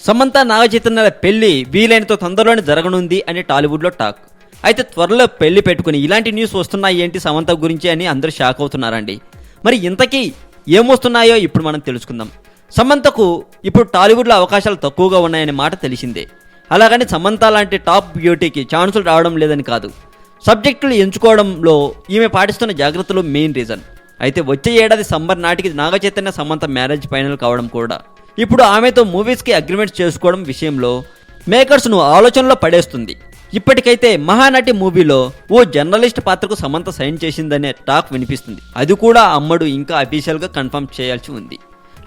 సమంత నాగచైతన్యాల పెళ్లి వీలైనంత తొందరలోనే జరగనుంది అని టాలీవుడ్లో టాక్. అయితే త్వరలో పెళ్లి పెట్టుకుని ఇలాంటి న్యూస్ వస్తున్నాయి ఏంటి సమంత గురించి అని అందరూ షాక్ అవుతున్నారండి. మరి ఇంతకీ ఏమొస్తున్నాయో ఇప్పుడు మనం తెలుసుకుందాం. సమంతకు ఇప్పుడు టాలీవుడ్లో అవకాశాలు తక్కువగా ఉన్నాయనే మాట తెలిసిందే. అలాగని సమంత లాంటి టాప్ బ్యూటీకి ఛాన్సులు రావడం లేదని కాదు, సబ్జెక్టులు ఎంచుకోవడంలో ఈమె పాటిస్తున్న జాగ్రత్తలు మెయిన్ రీజన్. అయితే వచ్చే ఏడాది సమ్మర్ నాటికి నాగచైతన్య సమంత మ్యారేజ్ ఫైనల్ కావడం కూడా ఇప్పుడు ఆమెతో మూవీస్కి అగ్రిమెంట్స్ చేసుకోవడం విషయంలో మేకర్స్ను ఆలోచనలో పడేస్తుంది. ఇప్పటికైతే మహానటి మూవీలో ఓ జర్నలిస్ట్ పాత్రకు సమంత సైన్ చేసిందనే టాక్ వినిపిస్తుంది. అది కూడా అమ్మడు ఇంకా అఫీషియల్గా కన్ఫర్మ్ చేయాల్సి ఉంది.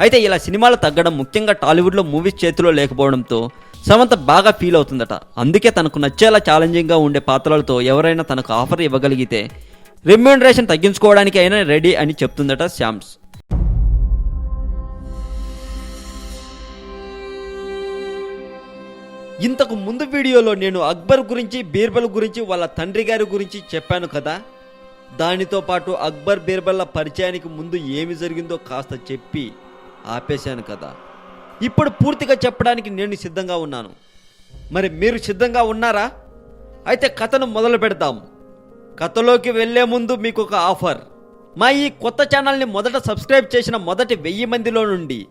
అయితే ఇలా సినిమాలు తగ్గడం, ముఖ్యంగా టాలీవుడ్లో మూవీస్ చేతిలో లేకపోవడంతో సమంత బాగా ఫీల్ అవుతుందట. అందుకే తనకు నచ్చేలా ఛాలెంజింగ్గా ఉండే పాత్రలతో ఎవరైనా తనకు ఆఫర్ ఇవ్వగలిగితే రెమ్యూనరేషన్ తగ్గించుకోవడానికి అయినా రెడీ అని చెప్తుందట శ్యామ్స్. ఇంతకు ముందు వీడియోలో నేను అక్బర్ గురించి, బీర్బల్ గురించి, వాళ్ళ తండ్రి గారి గురించి చెప్పాను కదా. దానితో పాటు అక్బర్ బీర్బల్ల పరిచయానికి ముందు ఏమి జరిగిందో కాస్త చెప్పి ఆపేశాను కదా. ఇప్పుడు పూర్తిగా చెప్పడానికి నేను సిద్ధంగా ఉన్నాను. మరి మీరు సిద్ధంగా ఉన్నారా? అయితే కథను మొదలు పెడతాం. కథలోకి వెళ్లే ముందు మీకు ఒక ఆఫర్. మా ఈ కొత్త ఛానల్ని మొదట సబ్స్క్రైబ్ చేసిన మొదటి 1000 మందిలో నుండి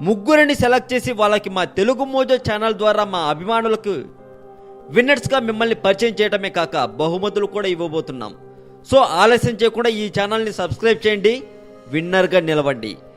ముగ్గురిని సెలెక్ట్ చేసి వాళ్ళకి మా తెలుగు మోజో ఛానల్ ద్వారా మా అభిమానులకు విన్నర్స్గా మిమ్మల్ని పరిచయం చేయడమే కాక బహుమతులు కూడా ఇవ్వబోతున్నాం. సో ఆలస్యం చేయకుండా ఈ ఛానల్ని సబ్స్క్రైబ్ చేయండి, విన్నర్గా నిలవండి.